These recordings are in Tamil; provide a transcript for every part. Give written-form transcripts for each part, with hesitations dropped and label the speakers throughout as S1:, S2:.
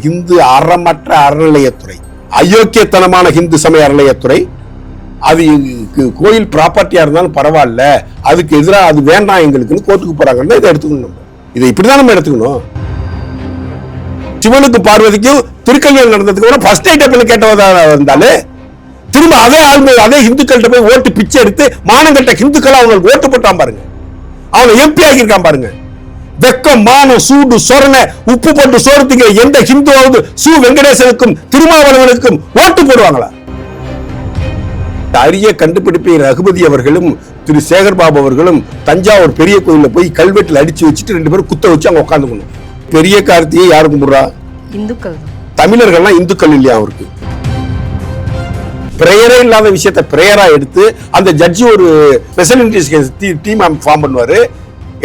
S1: இந்து அறமற்ற அறநிலையத்துறை, அயோக்கியத்தனமான இந்து சமய அறநிலையத்துறை. அது கோயில் ப்ராப்பர்ட்டியா இருந்தாலும் பரவாயில்ல, அதுக்கு எதிராக அது வேண்டாம் எங்களுக்குன்னு கோர்ட்டுக்கு போறாங்கன்னா இதை எடுத்துக்கணும். இதை இப்படிதான் நம்ம எடுத்துக்கணும். சிவனுக்கு பார்வதிக்கும் திருக்கல்யாணம் நடந்ததுக்கு ஃபர்ஸ்ட் நைட் கேட்டவதா இருந்தாலும் திரும்ப அதே ஆளுமை அதே இந்துக்கள்கிட்ட போய் ஓட்டு பிச்சை எடுத்து மானங்கட்ட இந்துக்கள் அவங்களுக்கு ஓட்டு போட்டான் பாருங்க, அவங்க எம்பி ஆகியிருக்கான் பாருங்க. வெக்கம், மானம், சூடு, சொரணை, உப்பு போட்டு சோறுத்திங்க எந்த ஹிந்துவாவது சு வெங்கடேசனுக்கும் திருமாவளவனுக்கும் ஓட்டு போடுவாங்களா? அரிய கண்டுபிடிப்பை ரகுபதி அவர்களும் திரு சேகர்பாபு அவர்களும் தஞ்சாவூர் பெரிய கோயில்ல போய் கல்வெட்டில் அடிச்சு வச்சுட்டு 2 பேரும் குத்த வச்சு அங்க உட்காந்துக்கணும். பெரிய கார்த்திகை யாரு கும்பிடுறா? இந்துக்கள். தமிழர்கள்லாம் இந்துக்கள் இல்லையா? அவருக்கு பிரேயரே இல்லாத விஷயத்த பிரேயரா எடுத்து அந்த ஜட்ஜி ஒரு ஸ்பெஷல் இன்வெஸ்டிகேஷன் டீம் ஃபார்ம் பண்ணுவாரு,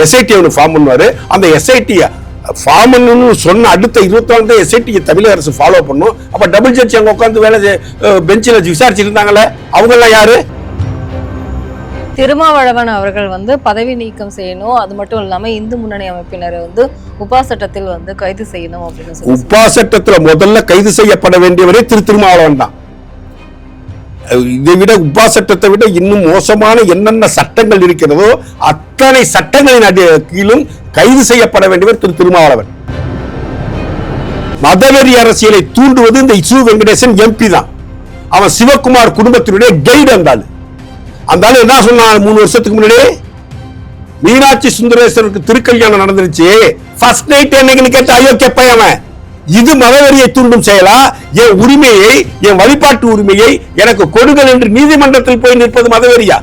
S1: எஸ்ஐடி ஒன்று ஃபார்ம் பண்ணுவாரு. அந்த எஸ்ஐடி ஃபார்ம் பண்ணணும்னு சொன்ன அடுத்த 24 எஸ்ஐடி தமிழக அரசு ஃபாலோ பண்ணும். அப்ப டபுள் ஜட்ஜி அங்க உட்காந்து வேலை பெஞ்சில் விசாரிச்சுட்டு இருந்தாங்களே, அவங்க எல்லாம் யாரு?
S2: திருமாவளவன் அவர்கள் பதவி நீக்கம் செய்யணும், அது மட்டும் இல்லாம இந்து முன்னணி அமைப்பினரை உபா சட்டத்தில் கைது செய்யணும் அப்படின்னு.
S1: உபா சட்டத்துல முதல்ல கைது செய்யப்பட வேண்டியவரே திருமாவளவன் தான். இதை விட உபா சட்டத்தை விட இன்னும் மோசமான என்னென்ன சட்டங்கள் இருக்கிறதோ அத்தனை சட்டங்களின் கீழும் கைது செய்யப்பட வேண்டியவர் திருமாவளவன். மதவெறி அரசியலை தூண்டுவது இந்த சு வெங்கடேசன் எம்பி தான். அவன் சிவகுமார் குடும்பத்தினுடைய கைடு. அந்த என்ன சொன்னான் 3 வருஷத்துக்கு முன்னாடி? மீனாட்சி சுந்தரேஸ்வருக்கு திருக்கல்யாணம் நடந்துருச்சு, ஃபர்ஸ்ட் நைட் என்னைக்குன்னு கேட்ட அயோக்கிய பையன். இது மதவெறியை தூண்டும் செயலா? என் உரிமையை, என் வழிபாட்டு உரிமையை எனக்கு கொடுங்கள் என்று நீதிமன்றத்தில் போய் நிற்பது மதவெறியா?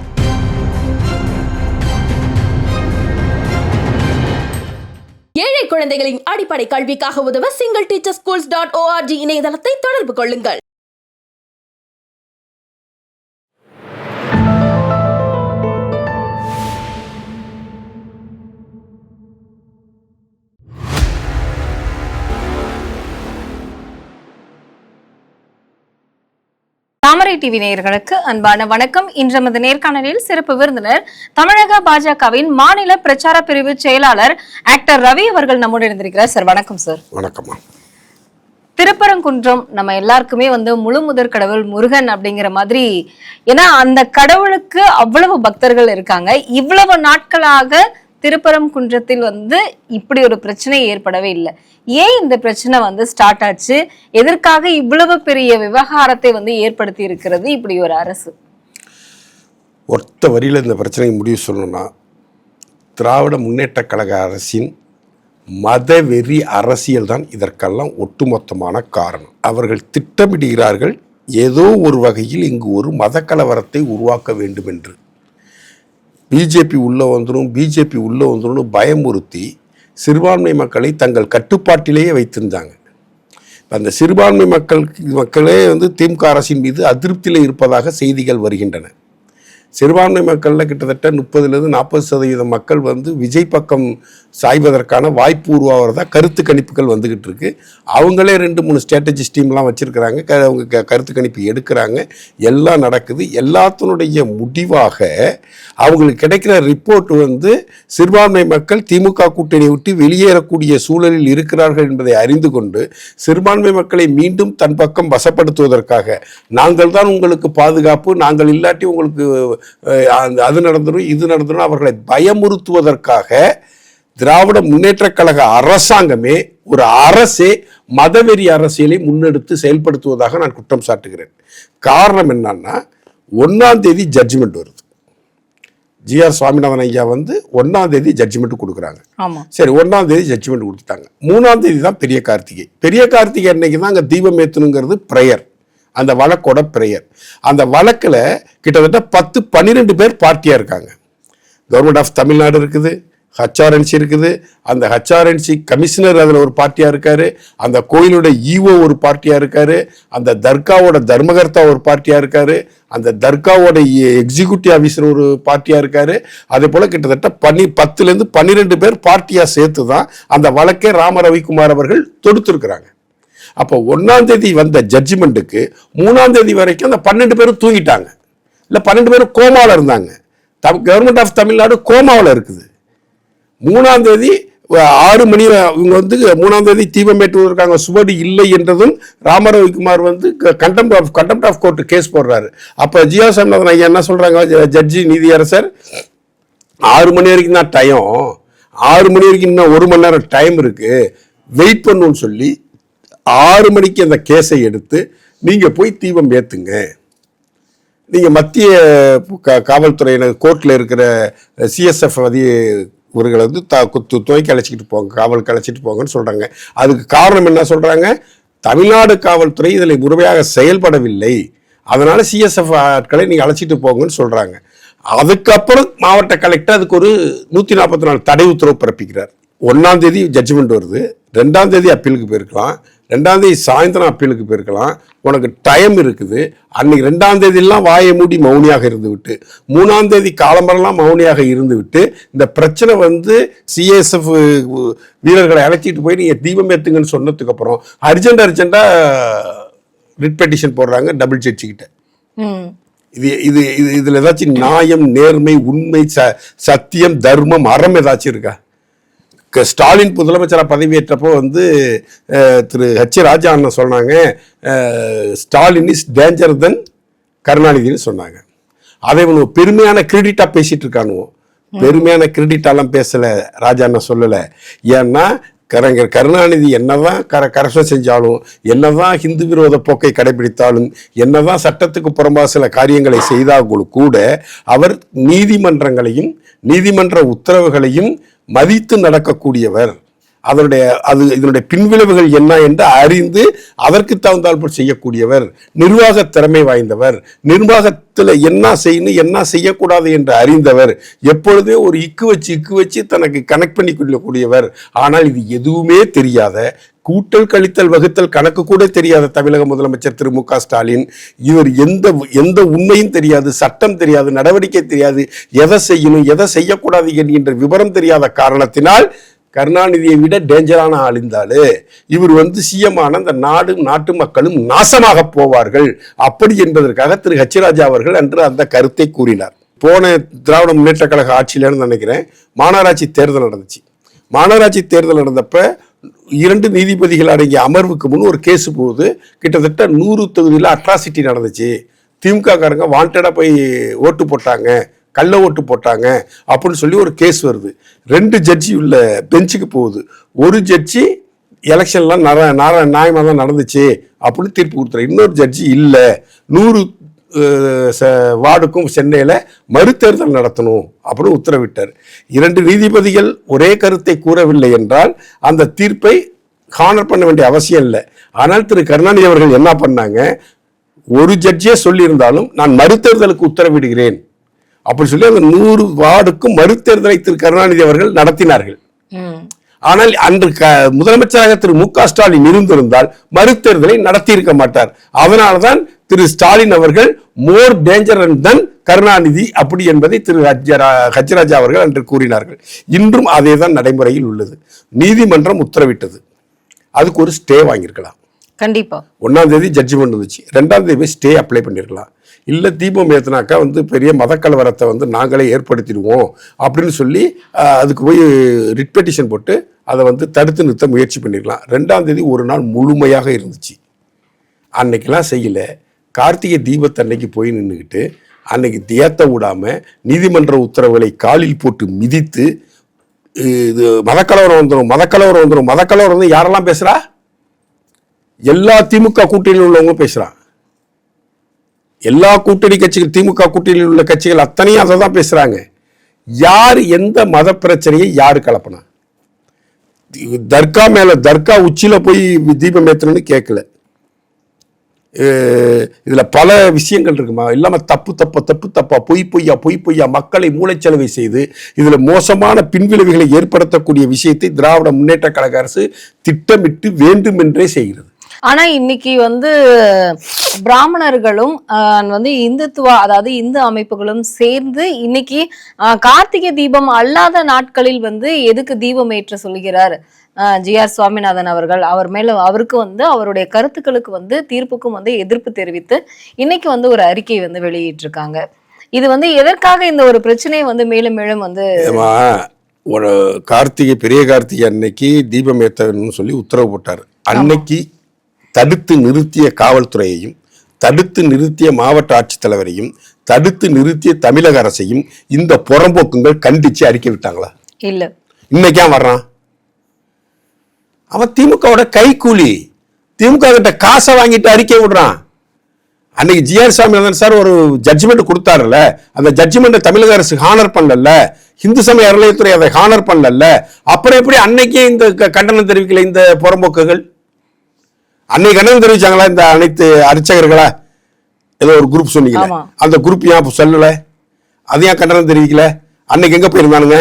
S3: ஏழை குழந்தைகளின் அடிப்படை கல்விக்காக உதவ singleteacherschools.org இணையதளத்தை தொடர்பு கொள்ளுங்கள்.
S2: தாமரை டிவி நேயர்களுக்கு அன்பான வணக்கம். இன்று நமது நேர்காணலில் சிறப்பு விருந்தினர் தமிழக பாஜகவின் மாநில பிரச்சார பிரிவு செயலாளர் ஆக்டர் ரவி அவர்கள் நம்மோடு இருந்திருக்கிறார். சார் வணக்கம். சார்
S1: வணக்கம்.
S2: திருப்பரங்குன்றம் நம்ம எல்லாருக்குமே முழு முதற் கடவுள் முருகன் அப்படிங்கிற மாதிரி, ஏன்னா அந்த கடவுளுக்கு அவ்வளவு பக்தர்கள் இருக்காங்க. இவ்வளவு நாட்களாக திருப்பரங்குன்றத்தில் இப்படி ஒரு பிரச்சனை ஏற்படவே இல்லை. ஏன் இந்த பிரச்சனை ஸ்டார்ட் ஆச்சு? எதற்காக இவ்வளவு பெரிய விவகாரத்தை ஏற்படுத்தி இருக்கிறது இப்படி ஒரு அரசு?
S1: ஒத்த வரியில இந்த பிரச்சனையை முடிவு சொல்லணும்னா, திராவிட முன்னேற்ற கழக அரசின் மதவெறி அரசியல் தான் இதற்கெல்லாம் ஒட்டுமொத்தமான காரணம். அவர்கள் திட்டமிடுகிறார்கள் ஏதோ ஒரு வகையில் இங்கு ஒரு மத கலவரத்தை உருவாக்க வேண்டும் என்று. பிஜேபி உள்ளே வந்துடும் பயமுறுத்தி சிறுபான்மை மக்களை தங்கள் கட்டுப்பாட்டிலேயே வைத்திருந்தாங்க. அந்த சிறுபான்மை மக்களே திமுக அரசின் மீது அதிருப்தியில் இருப்பதாக செய்திகள் வருகின்றன. சிறுபான்மை மக்களில் கிட்டத்தட்ட 30-40% மக்கள் விஜய் பக்கம் சாய்வதற்கான வாய்ப்பு உருவாகிறதா கருத்து கணிப்புகள் வந்துக்கிட்டு இருக்கு. அவங்களே 2-3 ஸ்ட்ராட்டஜி டீம்லாம் வச்சுருக்கிறாங்க. அவங்க கருத்து கணிப்பு எடுக்கிறாங்க. எல்லாம் நடக்குது. எல்லாத்தினுடைய முடிவாக அவங்களுக்கு கிடைக்கிற ரிப்போர்ட் சிறுபான்மை மக்கள் திமுக கூட்டணியை விட்டு வெளியேறக்கூடிய சூழலில் இருக்கிறார்கள் என்பதை அறிந்து கொண்டு சிறுபான்மை மக்களை மீண்டும் தன் பக்கம் வசப்படுத்துவதற்காக, நாங்கள் தான் உங்களுக்கு பாதுகாப்பு, நாங்கள் இல்லாட்டி உங்களுக்கு அது நடந்துடும் இது நடந்துடும், அவர்களை பயமுறுத்துவதற்காக திராவிட முன்னேற்ற கழக அரசாங்கமே, ஒரு அரசே மதவெறி அரசியலை முன்னெடுத்து செயல்படுத்துவதாக நான் குற்றம் சாட்டுகிறேன். காரணம் என்னன்னா, 1ஆம் தேதி ஜட்ஜ்மெண்ட் வருது. ஜிஆர் சுவாமிநாதன் ஐயா 1ஆம் தேதி ஜட்ஜ்மெண்ட் கொடுக்குறாங்க. சரி, 1ஆம் தேதி ஜட்ஜ்மெண்ட் கொடுத்துட்டாங்க. 3ஆம் தேதி தான் பெரிய கார்த்திகை அன்னைக்கு தான் அங்கே தீபம் ஏற்றணுங்கிறது பிரேயர். அந்த வழக்கோட பிரேயர். அந்த வழக்கில் கிட்டத்தட்ட 10-12 பேர் பார்ட்டியாக இருக்காங்க. கவர்மெண்ட் ஆஃப் தமிழ்நாடு இருக்குது, ஹச்ஆர்என்சி இருக்குது, அந்த ஹச்ஆர்என்சி கமிஷனர் அதில் ஒரு பார்ட்டியாக இருக்காரு, அந்த கோயிலோட ஈஓ ஒரு பார்ட்டியாக இருக்காரு, அந்த தர்காவோட தர்மகர்த்தா ஒரு பார்ட்டியாக இருக்காரு, அந்த தர்காவோட எக்ஸிக்யூட்டிவ் ஆஃபீஸர் ஒரு பார்ட்டியாக இருக்காரு. அதே போல் கிட்டத்தட்ட 10-12 பேர் பார்ட்டியாக சேர்த்து தான் அந்த வழக்கை ராம ரவிக்குமார் அவர்கள் தொடுத்துருக்கிறாங்க. அப்போ 1ஆம் தேதி வந்த ஜட்ஜ்மெண்ட்டுக்கு 3ஆம் தேதி வரைக்கும் அந்த 12 பேரும் தூங்கிட்டாங்க. இல்லை 12 பேரும் கோமாவில் இருந்தாங்க. கவர்மெண்ட் ஆஃப் தமிழ்நாடு கோமாவில் இருக்குது. 3ஆம் தேதி 6 மணி இவங்க வந்து 3ஆம் தேதி தீபம் ஏற்றுவதற்கான சுவடு இல்லை என்றதும் ராம ரவிக்குமார் வந்து கண்டெம்ட் ஆஃப் கோர்ட் கேஸ் போடுறாரு. அப்போ ஜியா சாமிநாதன் ஐயா என்ன சொல்றாங்க, ஜட்ஜி நீதியரசர் 6 மணி வரைக்கும் தான் டைம், 6 மணி வரைக்கும் இன்னும் 1 மணி நேரம் டைம் இருக்கு, வெயிட் பண்ணுன்னு சொல்லி 6 மணிக்கு அந்த கேஸை எடுத்து நீங்க போய் தீபம் ஏத்துங்க, நீங்க மத்திய காவல்துறையினர் கோர்ட்ல இருக்கிற சிஎஸ்எஃப் இவர்களை வந்து துவைக்கு அழைச்சிக்கிட்டு போங்க, காவலுக்கு அழைச்சிட்டு போங்கன்னு சொல்றாங்க. அதுக்கு காரணம் என்ன சொல்றாங்க, தமிழ்நாடு காவல்துறை இதில் முறையாக செயல்படவில்லை, அதனால சிஎஸ்எஃப் ஆட்களை நீங்க அழைச்சிட்டு போங்கன்னு சொல்றாங்க. அதுக்கப்புறம் மாவட்ட கலெக்டர் அதுக்கு ஒரு 144 தடை உத்தரவு பிறப்பிக்கிறார். 1ஆம் தேதி ஜட்ஜ்மெண்ட் வருது, 2ஆம் தேதி அப்பீலுக்கு போயிருக்கலாம், 2ஆம் தேதி சாயந்தரம் அப்பீலுக்கு போயிருக்கலாம், உனக்கு டைம் இருக்குது. அன்னைக்கு 2ஆம் தேதியெல்லாம் வாயை மூடி மௌனியாக இருந்து விட்டு 3ஆம் தேதி காலம்பரெல்லாம் மௌனியாக இருந்து விட்டு இந்த பிரச்சனை வந்து சிஎஸ்எஃப் வீரர்களை அழைச்சிட்டு போய் நீங்க தீபம் ஏத்துங்கன்னு சொன்னதுக்கு அப்புறம் அர்ஜென்டா ரிட் பெட்டிஷன் போடுறாங்க டபுள் ஜட்ஜி கிட்ட. இதுல ஏதாச்சும் நியாயம், நேர்மை, உண்மை, சத்தியம், தர்மம், அறம் ஏதாச்சும் இருக்கா? ஸ்டாலின் முதலமைச்சராக பதவியேற்றப்போ வந்து திரு ஹெச் ராஜா அண்ணன் சொன்னாங்க, ஸ்டாலின் இஸ் டேஞ்சர் தென் கருணாநிதினு சொன்னாங்க. அதை இவனு பெருமையான கிரெடிட்டா பேசிட்டு இருக்கானுவோம். பெருமையான கிரெடிட்டாலாம் பேசல, ராஜா அண்ணன் சொல்லலை. ஏன்னா கலைஞர் கருணாநிதி என்னதான் கரப்ஷன் செஞ்சாலும், என்னதான் ஹிந்து விரோத போக்கை கடைபிடித்தாலும், என்னதான் சட்டத்துக்கு புறம்பாக சில காரியங்களை செய்தாலும் கூட அவர் நீதிமன்றங்களையும் நீதிமன்ற உத்தரவுகளையும் மதித்து நடக்கக்கூடியவர். இதனுடைய பின்விளைவுகள் என்ன என்று அறிந்து அதற்கு தகுந்தாற்போல் செய்யக்கூடியவர், நிர்வாக திறமை வாய்ந்தவர், நிர்வாகத்தில் என்ன செய்யணும் என்ன செய்யக்கூடாது என்று அறிந்தவர், எப்பொழுதே ஒரு இக்கு வச்சு தனக்கு கனெக்ட் பண்ணி கொள்ளக்கூடியவர். ஆனால் இது எதுவுமே தெரியாத, கூட்டல் கழித்தல் வகுத்தல் கணக்கு கூட தெரியாத தமிழக முதலமைச்சர் திரு மு.க. ஸ்டாலின், இவர் எந்த உண்மையும் தெரியாது, சட்டம் தெரியாது, நடவடிக்கை தெரியாது, எதை செய்யணும் எதை செய்யக்கூடாது என்கின்ற விவரம் தெரியாத காரணத்தினால் கருணாநிதியை விட டேஞ்சரான ஆள் இருந்தாலு இவர் வந்து சிஎம் ஆன அந்த நாட்டு மக்களும் நாசமாக போவார்கள் அப்படி என்பதற்காக திரு ஹெச் ராஜா அவர்கள் அன்று அந்த கருத்தை கூறினார். போன திராவிட முன்னேற்ற கழக ஆட்சியிலன்னு நினைக்கிறேன் மாநகராட்சி தேர்தல் நடந்துச்சு. மாநகராட்சி தேர்தல் நடந்தப்ப 2 நீதிபதிகள் அடங்கிய அமர்வுக்கு முன் ஒரு கேஸ் போகுது. கிட்டத்தட்ட 100 தொகுதியில் அட்ராசிட்டி நடந்துச்சு, திமுக காரங்க வாண்டடா போய் ஓட்டு போட்டாங்க, கள்ள ஓட்டு போட்டாங்க அப்படின்னு சொல்லி ஒரு கேஸ் வருது. 2 ஜட்ஜி உள்ள பெஞ்சுக்கு போகுது. ஒரு ஜட்ஜி எலெக்ஷன்லாம் நியாயமாக தான் நடந்துச்சு அப்படின்னு தீர்ப்பு கொடுத்துறாரு. இன்னொரு ஜட்ஜி இல்லை, 100 வார்டுக்கும் சென்னையில் மறுதேர்தல் நடத்தணும் அப்படின்னு உத்தரவிட்டார். 2 நீதிபதிகள் ஒரே கருத்தை கூறவில்லை என்றால் அந்த தீர்ப்பை ஹானர் பண்ண வேண்டிய அவசியம் இல்லை. ஆனால் திரு கருணாநிதி அவர்கள் என்ன பண்ணாங்க, ஒரு ஜட்ஜியே சொல்லியிருந்தாலும் நான் மறுதேர்தலுக்கு உத்தரவிடுகிறேன் அப்படி சொல்லி அந்த 100 வார்டுக்கும் மறுதேர்தலை திரு கருணாநிதி அவர்கள் நடத்தினார்கள். ஆனால் அன்று முதலமைச்சராக திரு மு.க. ஸ்டாலின் இருந்திருந்தால் மறுதேர்தலை நடத்தியிருக்க மாட்டார். அதனால்தான் திரு ஸ்டாலின் அவர்கள் மோர் டேஞ்சர் தன் கருணாநிதி அப்படி என்பதை திரு ஹெச் ராஜா அவர்கள் அன்று கூறினார்கள். இன்றும் அதே தான் நடைமுறையில் உள்ளது. நீதிமன்றம் உத்தரவிட்டது, அதுக்கு ஒரு ஸ்டே வாங்கியிருக்கலாம். கண்டிப்பா 1ஆம் தேதி ஜட்ஜ்மெண்ட் வந்துச்சு, 2ஆம் தேதி ஸ்டே அப்ளை பண்ணிருக்கலாம். இல்லை தீபம் ஏற்றினாக்கா வந்து பெரிய மதக்கலவரத்தை வந்து நாங்களே ஏற்படுத்திடுவோம் அப்படின்னு சொல்லி அதுக்கு போய் ரிட் பெட்டிஷன் போட்டு அதை வந்து தடுத்து நிறுத்த முயற்சி பண்ணிருக்கலாம். 2ஆம் தேதி ஒரு நாள் முழுமையாக இருந்துச்சு, அன்னைக்கெல்லாம் செய்யல. கார்த்திகை தீபத்தன்னைக்கு போய் நின்றுக்கிட்டு அன்னைக்கு ஏற்ற விடாம நீதிமன்ற உத்தரவுகளை காலில் போட்டு மிதித்து இது மதக்கலவரம் வந்து யாரெல்லாம் பேசுறா, எல்லா திமுக கூட்டணியில் உள்ளவங்களும் பேசுறான். எல்லா கூட்டணி கட்சிகள், திமுக கூட்டணியில் உள்ள கட்சிகள் அத்தனையும் அதை தான் பேசுறாங்க. யார் எந்த மத பிரச்சனையை யாரு கலப்பனா? தர்கா உச்சியில போய் தீபம் ஏற்றணும்னு கேட்கல. இதுல பல விஷயங்கள் இருக்குமா, இல்லாம தப்பா பொய்யா மக்களை மூளைச்சலவை செய்து இதுல மோசமான பின்விளைவுகளை ஏற்படுத்தக்கூடிய விஷயத்தை திராவிட முன்னேற்ற கழக அரசு திட்டமிட்டு வேண்டுமென்றே செய்கிறது.
S2: ஆனா இன்னைக்கு வந்து பிராமணர்களும் வந்து இந்துத்துவ அதாவது இந்து அமைப்புகளும் சேர்ந்து இன்னைக்கு கார்த்திகை தீபம் அல்லாத நாட்களில் வந்து எதுக்கு தீபம் ஏற்ற சொல்கிறார் ஜி.ஆர். சுவாமிநாதன் அவர்கள், அவருக்கு வந்து அவருடைய கருத்துக்களுக்கு வந்து தீர்ப்புக்கும் வந்து எதிர்ப்பு தெரிவித்து இன்னைக்கு வந்து ஒரு அறிக்கை வந்து வெளியிட்டிருக்காங்க. இது வந்து எதற்காக இந்த ஒரு பிரச்சனையை வந்து மேலும் மேலும் வந்து
S1: ஒரு பெரிய கார்த்திகை அன்னைக்கு தீபம் ஏற்றணும்னு சொல்லி உத்தரவு போட்டார். அன்னைக்கு தடுத்து நிறுத்திய காவல்துறையையும், தடுத்து நிறுத்திய மாவட்ட ஆட்சித்தலைவரையும், தடுத்து நிறுத்திய தமிழக அரசையும் இந்த புறம்போக்குங்கள் கண்டிச்சு அறிக்கை விட்டாங்களா?
S2: இல்ல.
S1: இன்னைக்கே வர்றான் அவன் திமுகவோட கைக்கூலி. திமுக கிட்ட காசை வாங்கிட்டு அறிக்கை விடுறான். அன்னைக்கு ஜிஆர் சாமிநாதன் சார் ஒரு ஜட்ஜ்மெண்ட் கொடுத்தாருல்ல, அந்த ஜட்ஜ்மெண்ட் தமிழக அரசு ஹானர் பண்ணல, இந்து சமய அறநிலையத்துறை அதை ஹானர் பண்ணல. அப்புறம் எப்படி அன்னைக்கே இந்த கண்டனம் தெரிவிக்கல இந்த புறம்போக்குகள்? அன்னைக்கு கண்டனம் தெரிவிச்சாங்களா இந்த அனைத்து அர்ச்சகர்களா? ஏதோ ஒரு குரூப் சொன்னீங்க, அந்த குரூப் ஏன் சொல்லல? அது ஏன் கண்டனம் தெரிவிக்கல? அன்னைக்கு எங்க போயிருந்தானுங்க?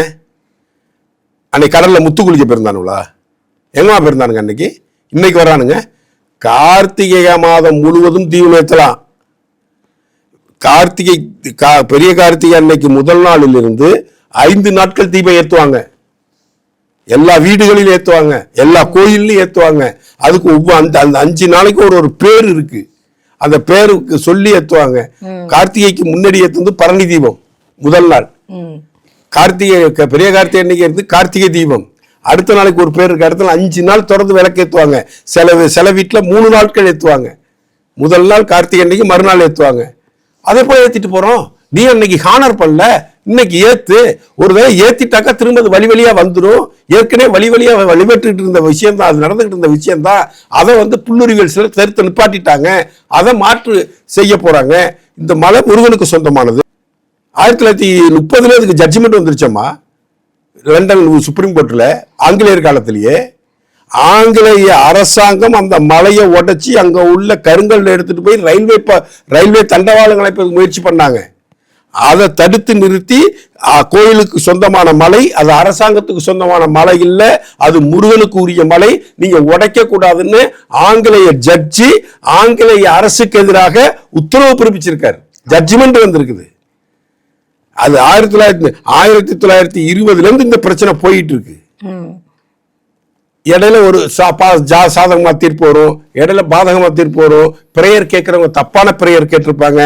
S1: அன்னைக்கு கடல்ல முத்து குளிக்க போயிருந்தானுங்களா? எங்கம்மா போயிருந்தானுங்க அன்னைக்கு? இன்னைக்கு வர்றானுங்க. கார்த்திகை மாதம் முழுவதும் தீபம் ஏற்றலாம். பெரிய கார்த்திகை அன்னைக்கு முதல் நாளில் இருந்து 5 நாட்கள் தீபம் ஏற்றுவாங்க. எல்லா வீடுகளிலும் ஏற்றுவாங்க, எல்லா கோயிலையும் ஏற்றுவாங்க. அதுக்கு அந்த 5 நாளைக்கு ஒரு பேர் இருக்கு. அந்த பேருக்கு சொல்லி ஏற்றுவாங்க. கார்த்திகைக்கு முன்னாடி ஏற்றுவது பரணி தீபம் முதல் நாள். பெரிய கார்த்திகை அன்னைக்கு இருந்து கார்த்திகை தீபம். அடுத்த நாளைக்கு ஒரு பேர் இருக்கு. அடுத்த நாள் 5 நாள் தொடர்ந்து விளக்கு ஏற்றுவாங்க. சில வீட்டுல 3 நாட்கள் ஏற்றுவாங்க. முதல் நாள் கார்த்திகை அன்னைக்கு, மறுநாள் ஏற்றுவாங்க. அதை போய் ஏத்திட்டு போறோம். நீ அன்னைக்கு ஹானர் பண்ணல, இன்னைக்கு ஏத்து. ஒருவேளை ஏத்திட்டாக்கா திரும்ப வழி வழியா வந்துடும். ஏற்கனவே வழி வழியா வழிபட்டு இருந்த விஷயம் தான், அது நடந்துகிட்டு இருந்த விஷயம் தான். அதை புல்லுரிவியல் சிலர் தடுத்து நிப்பாட்டிட்டாங்க. அதை மாற்று செய்ய போறாங்க. இந்த மலை முருகனுக்கு சொந்தமானது. 1930 இதுக்கு ஜட்ஜ்மெண்ட் வந்துருச்சம்மா லண்டன் சுப்ரீம் கோர்ட்ல. ஆங்கிலேயர் காலத்திலேயே ஆங்கிலேய அரசாங்கம் அந்த மலையை உடைச்சி அங்க உள்ள கருங்கல் எடுத்துட்டு போய் ரயில்வே தண்டவாளம் அமைப்பதற்கு முயற்சி பண்ணாங்க. அதை தடுத்து நிறுத்தி கோயிலுக்கு சொந்தமான மலை, அது அரசாங்கத்துக்கு சொந்தமான மலை இல்ல, அது முருகனுக்கு உரிய மலை, நீங்க உடைக்க கூடாதுன்னு ஆங்கிலேய ஜட்ஜி ஆங்கிலேய அரசுக்கு எதிராக உத்தரவு பிறப்பிச்சிருக்காரு. ஜட்ஜ்மெண்ட் வந்திருக்குது. அது 1920 இருந்து இந்த பிரச்சனை போயிட்டு இருக்கு. இடையில ஒரு சாதகமா தீர்ப்பு வரும், இடையில பாதகமா தீர்ப்பு வரும். பிரேயர் கேட்கிறவங்க தப்பான பிரேயர் கேட்டிருப்பாங்க.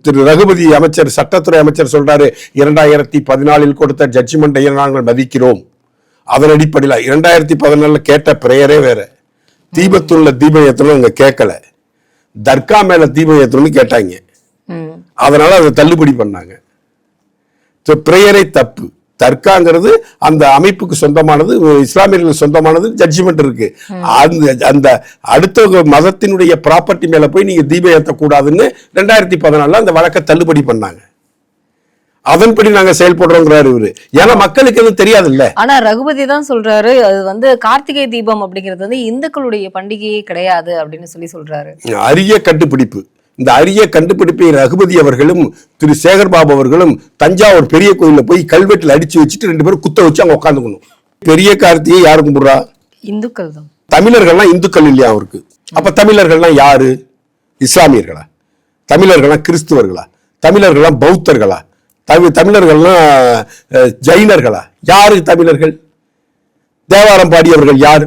S1: திரு ரகுபதி அமைச்சர், சட்டத்துறை அமைச்சர் சொல்றாரு, 2014 கொடுத்த ஜட்ஜ்மெண்ட்டை நாங்கள் மதிக்கிறோம். அதன் அடிப்படையில் 2014 கேட்ட பிரேயரே வேற. தீபத்துள்ள தீபம் ஏற்றணும் இங்க கேட்கல, தர்கா மேல தீபம் ஏற்றணும்னு கேட்டாங்க. அதனால அதை தள்ளுபடி பண்ணாங்க. பிரேயரை தப்பு. தர்காங்கிறது அந்த அமைப்புக்கு சொந்தமானது, இஸ்லாமியர்களுக்கு சொந்தமானது. ஜட்ஜ்மெண்ட் இருக்கு. அந்த அடுத்த மதத்தினுடைய ப்ராப்பர்ட்டி மேல போய் நீங்க தீபம் ஏற்றக்கூடாதுன்னு 2014 அந்த வழக்கை தள்ளுபடி பண்ணாங்க. அதன்படி நாங்க செயல்படுறோங்கிறாரு இவரு. ஏன்னா மக்களுக்கு எதுவும் தெரியாது இல்ல.
S2: ஆனா ரகுபதி தான் சொல்றாரு, அது கார்த்திகை தீபம் அப்படிங்கிறது இந்துக்களுடைய பண்டிகையே கிடையாது அப்படின்னு சொல்றாரு.
S1: அரிய கண்டுபிடிப்பு. இந்த அரிய கண்டுபிடிப்பை ரகுபதி அவர்களும் திரு சேகர்பாபு அவர்களும் தஞ்சாவூர் பெரிய கோயில போய் கல்வெட்டில் அடிச்சு வச்சுட்டு 2 பேரும் குத்த வச்சு அங்க உட்காந்துக்கணும். பெரிய கார்த்திகை யாரு கும்பிடுறா?
S2: இந்துக்கள் தான்.
S1: தமிழர்கள்லாம் இந்துக்கள் இல்லையா அவருக்கு? அப்ப தமிழர்கள்லாம் யாரு? இஸ்லாமியர்களா? தமிழர்கள்லாம் கிறிஸ்துவர்களா? தமிழர்கள்லாம் பௌத்தர்களா? தமிழர்கள்லாம் ஜைனர்களா? யாரு தமிழர்கள்? தேவாரம் பாடியவர்கள் யார்?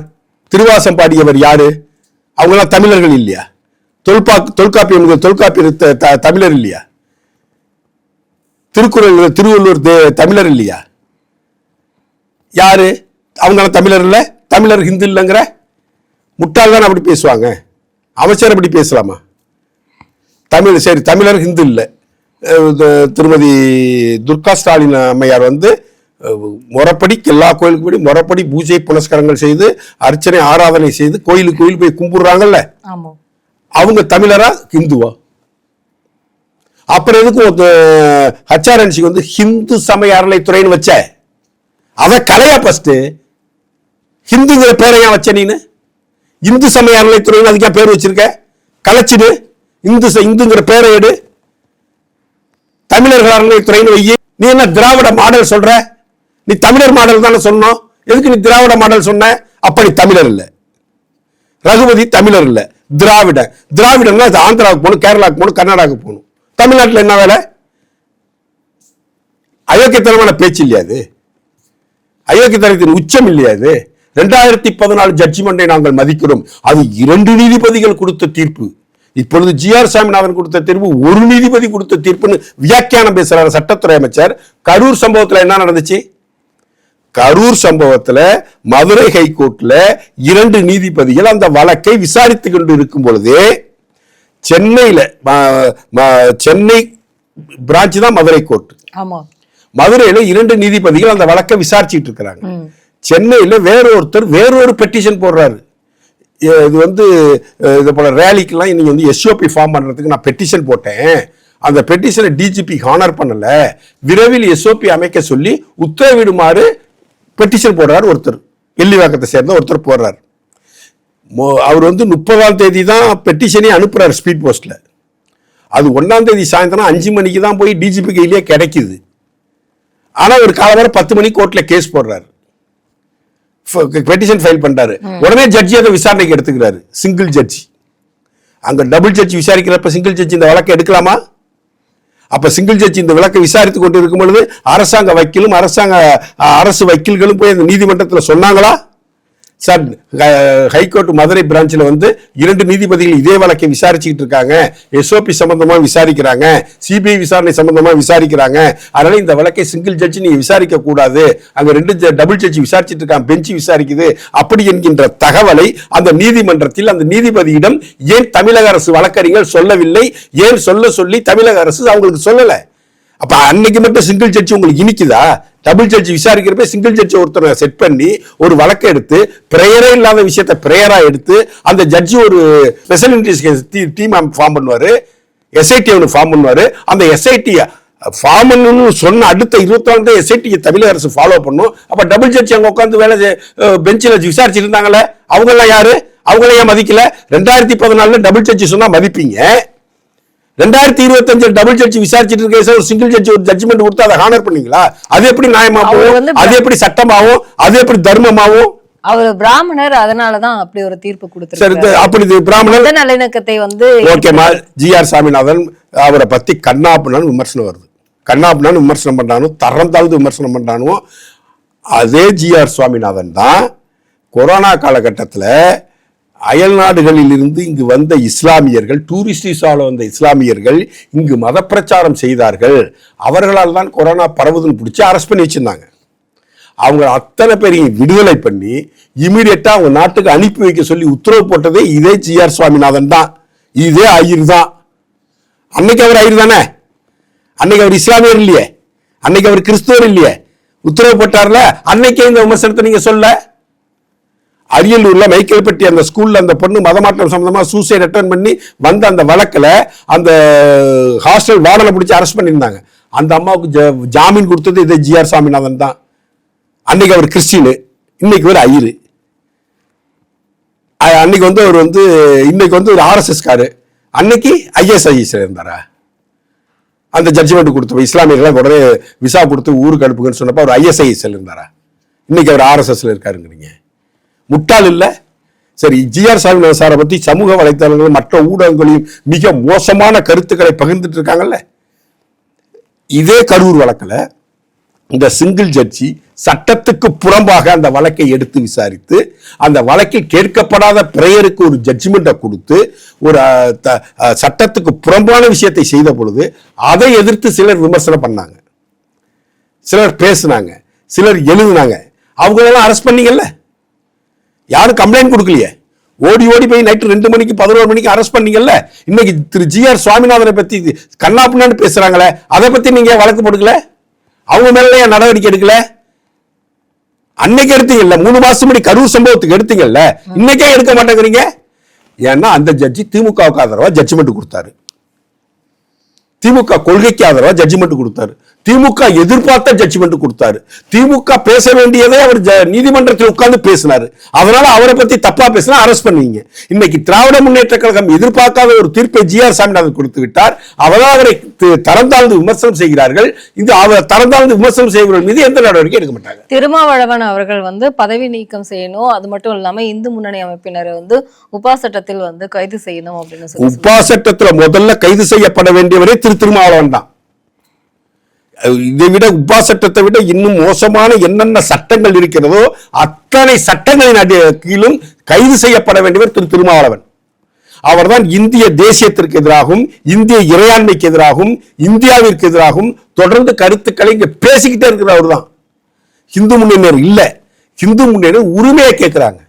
S1: திருவாசம் பாடியவர் யாரு? அவங்கெல்லாம் தமிழர்கள் இல்லையா? தொல்காப்பியம் தமிழர் இல்லையா? திருவள்ளுவர் தமிழர் இல்லையா? யாரு அவங்க? தமிழர் இல்ல, தமிழர் ஹிந்து இல்லைங்கிற முட்டாள் தான் அப்படி பேசுவாங்க. அமைச்சர் அப்படி பேசலாமா? சரி, தமிழர் ஹிந்து இல்ல. திருமதி துர்கா ஸ்டாலின் அம்மையார் முறைப்படி எல்லா கோயிலுக்கு முறைப்படி பூஜை புனஸ்காரங்கள் செய்து அர்ச்சனை ஆராதனை செய்து கோயில் போய் கும்பிடுறாங்கல்ல, அவங்க தமிழரா ஹிந்துவா? அப்புறம் எதுக்கு HRNC ஹிந்து சமய அறநிலைத்துறைன்னு வச்ச? அத கலையா ஃபர்ஸ்ட். ஹிந்துங்கிற பேரை ஏன் வச்ச நீனு? இந்து சமய அறநிலைத்துறைன்னு அதுக்கே பேர் வச்சிருக்க? கலைச்சிடு. இந்துங்கிற பேரை எடு, தமிழர்கள் அறநிலைத்துறைன்னு வை. நீ என்ன திராவிட மாடல் சொல்ற? நீ தமிழர் மாடல் தானே சொன்னோம். எதுக்கு நீ திராவிட மாடல் சொன்ன? அப்ப நீ தமிழர் இல்ல. ரகுபதி தமிழர் இல்ல, திராவிடன்னா ஆந்திராவுக்கு போகணும், கேரளாவுக்கு போகணும், கர்நாடகாவுக்கு போகணும். தமிழ்நாட்டில் என்ன வேலை? அயோக்கியத்தனமான பேச்சு இல்லையா அது? அயோக்கியத்தனத்தின் உச்சம் இல்லையா அது? 2014 ஜட்ஜ்மெண்டை நாங்கள் மதிக்கிறோம். அது 2 நீதிபதிகள் கொடுத்த தீர்ப்பு. இப்பொழுது ஜிஆர் சாமிநாதன் கொடுத்த தீர்ப்பு 1 நீதிபதி கொடுத்த தீர்ப்புன்னு வியாக்கியானம் பேசுறாரு சட்டத்துறை அமைச்சர். கரூர் சம்பவத்தில் என்ன நடந்துச்சு? கரூர் சம்பவத்துல மதுரை ஹைகோர்ட்ல 2 நீதிபதிகள் அந்த வழக்கை விசாரித்து கொண்டு இருக்கும் பொழுதே சென்னையில சென்னை பிரான்ச் தான் மதுரை கோர்ட்.
S2: ஆமா,
S1: மதுரையில 2 நீதிபதிகள் அந்த வழக்கை விசாரிச்சுட்டு இருக்கிறாங்க. சென்னையில வேறொரு பெட்டிஷன் போடுறாரு. இது இது போல ரேலிக்கெல்லாம் இன்னைக்கு எஸ்ஓபி ஃபார்ம் பண்றதுக்கு நான் பெட்டிஷன் போட்டேன், அந்த பெட்டிஷனை டிஜிபி ஹானர் பண்ணல, விரைவில் எஸ்ஓபி அமைக்க சொல்லி உத்தரவிடுமாறு பெட்டிஷன் போடுறாரு ஒருத்தர். வெள்ளிவாக்கத்தை சேர்ந்த ஒருத்தர் போடுறாரு. அவர் 30ஆம் தேதி தான் பெட்டிஷனே அனுப்புறாரு ஸ்பீட் போஸ்ட்ல. அது 1ஆம் தேதி சாயந்தரம் 5 மணிக்கு தான் போய் டிஜிபி கையிலேயே கிடைக்குது. ஆனா ஒரு காலவரம் 10 மணிக்கு கோர்ட்ல கேஸ் போடுறாரு, பெட்டிஷன் ஃபைல் பண்றாரு. உடனே ஜட்ஜி அதை விசாரணைக்கு எடுத்துக்கிறாரு, சிங்கிள் ஜட்ஜி. அங்க டபுள் ஜட்ஜி விசாரிக்கிறப்ப சிங்கிள் ஜட்ஜி இந்த வழக்கை எடுக்கலாமா? அப்ப சிங்கிள் ஜட்ஜி இந்த வழக்கை விசாரித்து கொண்டு இருக்கும் பொழுது அரசாங்க வக்கீலும் அரசு வக்கீல்களும் போய் அந்த நீதிமன்றத்தில் சொன்னாங்களா? சார், ஹைகோர்ட் மதுரை பிரான்ச்சில் 2 நீதிபதிகள் இதே வழக்கை விசாரிச்சுக்கிட்டு இருக்காங்க, எஸ்ஓபி சம்பந்தமா விசாரிக்கிறாங்க, சிபிஐ விசாரணை சம்பந்தமா விசாரிக்கிறாங்க, அதனால இந்த வழக்கை சிங்கிள் ஜட்ஜி நீங்க விசாரிக்க கூடாது, அங்க 2 டபுள் ஜட்ஜி விசாரிச்சுட்டு இருக்காங்க, பெஞ்ச் விசாரிக்குது அப்படி என்கின்ற தகவலை அந்த நீதிமன்றத்தில் அந்த நீதிபதியிடம் ஏன் தமிழக அரசு வழக்கறிஞர்கள் சொல்லவில்லை? ஏன் சொல்லி தமிழக அரசு அவங்களுக்கு சொல்லல? அப்ப அன்னைக்கு மட்டும் சிங்கிள் ஜட்ஜி உங்களுக்கு இனிக்குதா? டபுள் ஜட்ஜி விசாரிக்கிறப்ப சிங்கிள் ஜட்ஜி ஒருத்தரை செட் பண்ணி ஒரு வழக்கை எடுத்து பிரேயரே இல்லாத விஷயத்தை பிரேயரா எடுத்து அந்த ஜட்ஜி ஒரு ஸ்பெஷல் டீம் ஃபார்ம் பண்ணுவாரு, எஸ்ஐடி ஒன்று ஃபார்ம் பண்ணுவாரு. அந்த எஸ்ஐடி ஃபார்ம் பண்ணணும்னு சொன்ன அடுத்த 24 எஸ்ஐடியை தமிழக அரசு ஃபாலோ பண்ணும். அப்ப டபுள் ஜட்ஜி அங்க உட்காந்து வேலை பெஞ்சில் விசாரிச்சுட்டு இருந்தாங்களே, அவங்க எல்லாம் யாரு? அவங்கள ஏன் மதிக்கல? 2014 டபுள் ஜட்ஜி சொன்னா மதிப்பீங்க, 2025 டபுள் ஜட்ஜி விசாரிச்சுட்டு இருக்க ஒரு சிங்கிள் ஜட்ஜி ஒரு ஜட்ஜ்மெண்ட் கொடுத்து அதை ஹானர் பண்ணீங்களா? அது எப்படி நியாயமாகும்? அது எப்படி சட்டமாகும்? அது எப்படி தர்மமாகும்?
S2: அவர் பிராமணர், அதனாலதான் அப்படி ஒரு தீர்ப்பு கொடுத்தாரு.
S1: அப்படி பிராமணர்
S2: நல்லிணக்கத்தை
S1: ஓகேமா, ஜிஆர் சாமிநாதன் அவரை பத்தி கண்ணாப்புனான்னு விமர்சனம் வருது, கண்ணாப்புனான்னு விமர்சனம் பண்றானோ, தரம் தாழ்ந்து விமர்சனம் பண்றானோ. அதே ஜிஆர் சுவாமிநாதன் தான் கொரோனா காலகட்டத்தில் அயல் நாடுகளில் இருந்து இங்கு வந்த இஸ்லாமியர்கள், டூரிஸ்ட் விசாவில் வந்த இஸ்லாமியர்கள் இங்கு மத பிரச்சாரம் செய்தார்கள், அவர்களால் தான் கொரோனா பரவுதுன்னு பிடிச்சி அரெஸ்ட் பண்ணி வச்சிருந்தாங்க. அவங்க அத்தனை பேரையும் விடுதலை பண்ணி இமீடியட்டா அவங்க நாட்டுக்கு அனுப்பி வைக்க சொல்லி உத்தரவு போட்டதே இதே ஜிஆர் சுவாமிநாதன் தான், இதே ஐயர் தான். அன்னைக்கு அவர் ஐயர் தானே, அன்னைக்கு அவர் இஸ்லாமியர் இல்லையே, அன்னைக்கு அவர் கிறிஸ்துவர் இல்லையே, உத்தரவு போட்டார்ல. அன்னைக்கே இந்த விமர்சனத்தை நீங்க சொல்ல. அரியலூர்ல மைக்கேல்பட்டி அந்த ஸ்கூல்ல அந்த பொண்ணு மதமாற்றம் சம்பந்தமா சூசைட் அட்டன் பண்ணி வந்த அந்த வழக்குல அந்த ஹாஸ்டல் வார்டனை பிடிச்சி அரெஸ்ட் பண்ணியிருந்தாங்க. அந்த அம்மாவுக்கு ஜாமீன் கொடுத்தது இதே ஜிஆர் சாமிநாதன் தான். அன்னைக்கு அவர் கிறிஸ்டின், இன்னைக்கு ஒரு ஐயரு. அன்னைக்கு அவர் இன்னைக்கு ஒரு ஆர்எஸ்எஸ் காரு, அன்னைக்கு ஐஎஸ்ஐஎஸ் இருந்தாரா? அந்த ஜட்ஜ்மெண்ட் கொடுத்து இஸ்லாமியர்கள் உடனே விசா கொடுத்து ஊருக்கு அனுப்புங்கன்னு சொன்னப்ப அவர் ஐஎஸ்ஐஎஸ் இருந்தாரா? இன்னைக்கு அவர் ஆர்எஸ்எஸ்ல இருக்காருங்கிறீங்க. முட்டாள் இல்ல? சரி, ஜிஆர் சாமிநாதன் சாரை பத்தி சமூக வலைத்தளங்களும் மற்ற ஊடகங்களையும் மிக மோசமான கருத்துக்களை பகிர்ந்துட்டு இருக்காங்கல்ல. இதே கரூர் வழக்குல இந்த சிங்கிள் ஜட்ஜி சட்டத்துக்கு புறம்பாக அந்த வழக்கை எடுத்து விசாரித்து அந்த வழக்கில் கேட்கப்படாத பிரேயருக்கு ஒரு ஜட்ஜ்மெண்ட்டை கொடுத்து ஒரு சட்டத்துக்கு புறம்பான விஷயத்தை செய்த பொழுது அதை எதிர்த்து சிலர் விமர்சனம் பண்ணாங்க, சிலர் பேசினாங்க, சிலர் எழுதினாங்க. அவங்களெல்லாம் அரெஸ்ட் பண்ணீங்கல்ல, யாரும் கம்ப்ளைண்ட் கொடுக்கலையே. ஓடி போய் நைட்டு 2 மணிக்கு 11 மணிக்கு அரெஸ்ட் பண்ணீங்கல்ல. இன்னைக்கு திரு ஜிஆர் சுவாமிநாதனை பத்தி கண்ணாப்புனான்னு பேசுறாங்களே, அதை பத்தி நீங்க வழக்கு போடுக்கல, அவங்க மேல ஏன் நடவடிக்கை எடுக்கல? அன்னைக்கு எடுத்தீங்கல்ல, 3 மாசம் முன்னாடி கரூர் சம்பவத்துக்கு எடுத்தீங்கல்ல, இன்னைக்கே எடுக்க மாட்டேங்கிறீங்க. ஏன்னா அந்த ஜட்ஜி திமுகவுக்கு ஆதரவா ஜட்ஜ்மெண்ட் கொடுத்தாரு, திமுக கொள்கைக்கு ஆதரவா ஜட்ஜ்மெண்ட் கொடுத்தாரு, திமுக எதிர்பார்த்த ஜட்ஜ்மெண்ட் கொடுத்தாரு, திமுக பேச வேண்டியதை அவர் நீதிமன்றத்தில் உட்கார்ந்து பேசினாரு. அதனால அவரை பத்தி தப்பா பேசினா அரெஸ்ட் பண்ணுவீங்க. இன்னைக்கு திராவிட முன்னேற்ற கழகம் எதிர்பார்க்காத ஒரு தீர்ப்பை ஜிஆர் சாமிநாதன் கொடுத்து விட்டார். அவரால் அவரை தரம் தாழ்ந்து விமர்சனம் செய்கிறார்கள். இந்த அவர் தரம் தாழ்ந்து விமர்சனம் செய்வர்கள் மீது எந்த நடவடிக்கை எடுக்க மாட்டாங்க.
S2: திருமாவளவன் அவர்கள் பதவி நீக்கம் செய்யணும், அது மட்டும் இல்லாம இந்து முன்னணி அமைப்பினரை உபா சட்டத்தில் கைது செய்யணும் அப்படின்னு சொல்லி
S1: உபா சட்டத்துல முதல்ல கைது செய்யப்பட வேண்டியவரே திருமாவளவன் தான். இதை விட உபா சட்டத்தை விட இன்னும் மோசமான என்னென்ன சட்டங்கள் இருக்கிறதோ அத்தனை சட்டங்களின் கீழும் கைது செய்யப்பட வேண்டியவர் திருமாவளவன். அவர்தான் இந்திய தேசியத்திற்கு எதிராகவும் இந்திய இறையாண்மைக்கு எதிராகவும் இந்தியாவிற்கு எதிராகவும் தொடர்ந்து கருத்துக்களை இங்க பேசிக்கிட்டே இருக்கிறவர் தான். இந்து முன்னணியினர் இல்ல, இந்து முன்னணியினர் உரிமையை கேட்கிறாங்க.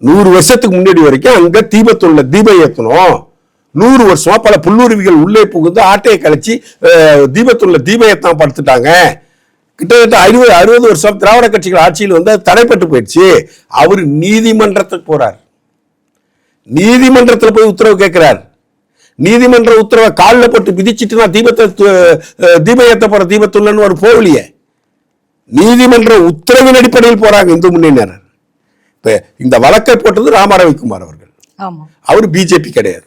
S1: 100 வருஷத்துக்கு முன்னாடி வரைக்கும் அங்க தீபத்துள்ள தீபம் ஏற்றணும். 100 வருஷமா பல புல்லுருவிகள் உள்ளே புகுந்து ஆட்டையை கழிச்சு தீபத்துள்ள தீபம் ஏற்றம் படுத்துட்டாங்க. கிட்டத்தட்ட 60 வருஷம் திராவிட கட்சிகள் ஆட்சியில் வந்து தடைப்பட்டு போயிடுச்சு. அவர் நீதிமன்றத்துக்கு போறார், நீதிமன்றத்தில் போய் உத்தரவு கேட்கிறார். நீதிமன்ற உத்தரவை காலில் போட்டு விதிச்சுட்டு நான் தீபம் ஏற்ற போற தீபத்துள்ளன்னு ஒரு போகலையே, நீதிமன்ற உத்தரவின் அடிப்படையில் போறாங்க இந்து முன்னணியினர். இப்ப இந்த வழக்கை போட்டது ராம ரவிக்குமார் அவர்கள். அவர் பிஜேபி கிடையாது,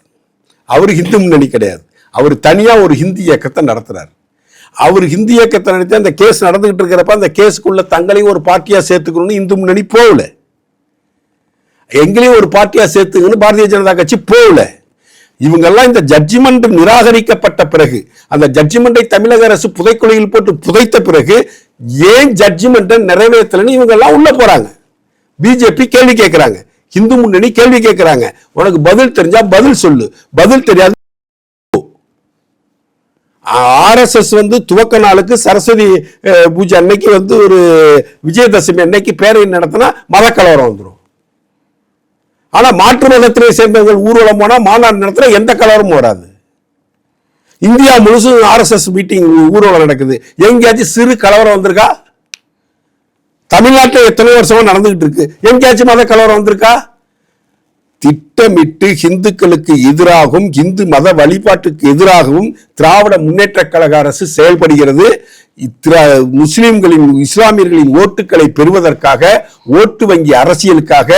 S1: அவர் இந்து முன்னணி கிடையாது, அவர் தனியா ஒரு ஹிந்தி இயக்கத்தை நடத்துறாரு. அவர் ஹிந்தி இயக்கத்தை நடத்தி அந்த கேஸ் நடந்துகிட்டு இருக்கிறப்ப அந்த கேஸுக்குள்ள தங்களையும் ஒரு பார்ட்டியா சேர்த்துக்கணும்னு இந்து முன்னணி போகல, எங்களையும் ஒரு பார்ட்டியா சேர்த்துக்கணும்னு பாரதிய ஜனதா கட்சி போகல. இவங்கெல்லாம் இந்த ஜட்ஜ்மெண்ட் நிராகரிக்கப்பட்ட பிறகு, அந்த ஜட்ஜ்மெண்டை தமிழக அரசு புதைக்குழியில் போட்டு புதைத்த பிறகு ஏன் ஜட்ஜ்மெண்ட்டை நிறைவேற்றலன்னு இவங்க எல்லாம் உள்ள போறாங்க. பிஜேபி கேள்வி கேட்கிறாங்க, இந்து முன்னணி கேள்வி கேட்கிறாங்க. உனக்கு பதில் தெரிஞ்சா பதில் சொல்லு, பதில் தெரியாது. RSS வந்து துவக்க நாளுக்கு சரஸ்வதி பூஜை அன்னைக்கு வந்து ஒரு விஜயதசமி அன்னைக்கு பேரணி நடத்தினா மத கலவரம் வந்துடும். ஆனா மாற்று மதத்திலே சேர்ந்தவர்கள் ஊர்வலம் போனா மாநாடு நடத்தினா எந்த கலவரமும் வராது. இந்தியா முழுசும் RSS மீட்டிங் ஊர்வலம் நடக்குது, எங்கேயாச்சும் சிறு கலவரம் வந்திருக்கா? தமிழ்நாட்டில் எத்தனை வருஷமா நடந்துகிட்டு இருக்கு, எங்கேயாச்சும் மத கலவரம் வந்திருக்கா? திட்டமிட்டு இந்துக்களுக்கு எதிராகவும் இந்து மத வழிபாட்டுக்கு எதிராகவும் திராவிட முன்னேற்ற கழக அரசு செயல்படுகிறது. முஸ்லிம்களின் இஸ்லாமியர்களின் ஓட்டுகளை பெறுவதற்காக, ஓட்டு வங்கி அரசியலுக்காக,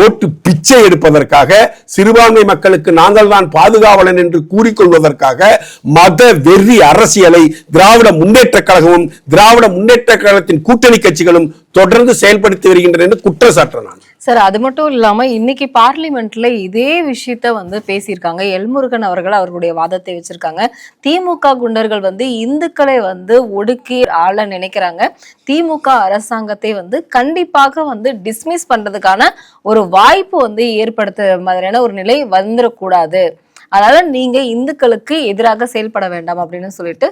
S1: ஓட்டு பிச்சை எடுப்பதற்காக, சிறுபான்மை மக்களுக்கு நாங்கள் தான் பாதுகாவலன் என்று கூறிக்கொள்வதற்காக மத வெறி அரசியலை திராவிட முன்னேற்ற கழகமும் திராவிட முன்னேற்ற கழகத்தின் கூட்டணி கட்சிகளும் தொடர்ந்து செயல்படுத்தி வருகின்றன என்று குற்றச்சாட்டு நான்.
S2: சார், அது மட்டும் இல்லாம இன்னைக்கு பார்லிமெண்ட்ல இதே விஷயத்த வந்து பேசியிருக்காங்க. எல்முருகன் அவர்கள் அவர்களுடைய வாதத்தை வச்சிருக்காங்க. திமுக குண்டர்கள் வந்து இந்துக்களை வந்து ஒடுக்கி ஆள நினைக்கிறாங்க. திமுக அரசாங்கத்தை வந்து கண்டிப்பாக வந்து டிஸ்மிஸ் பண்றதுக்கான ஒரு வாய்ப்பு வந்து ஏற்படுத்த மாதிரியான ஒரு நிலை வந்துடக்கூடாது, அதனால நீங்க இந்துக்களுக்கு எதிராக செயல்பட வேண்டாம் அப்படின்னு சொல்லிட்டு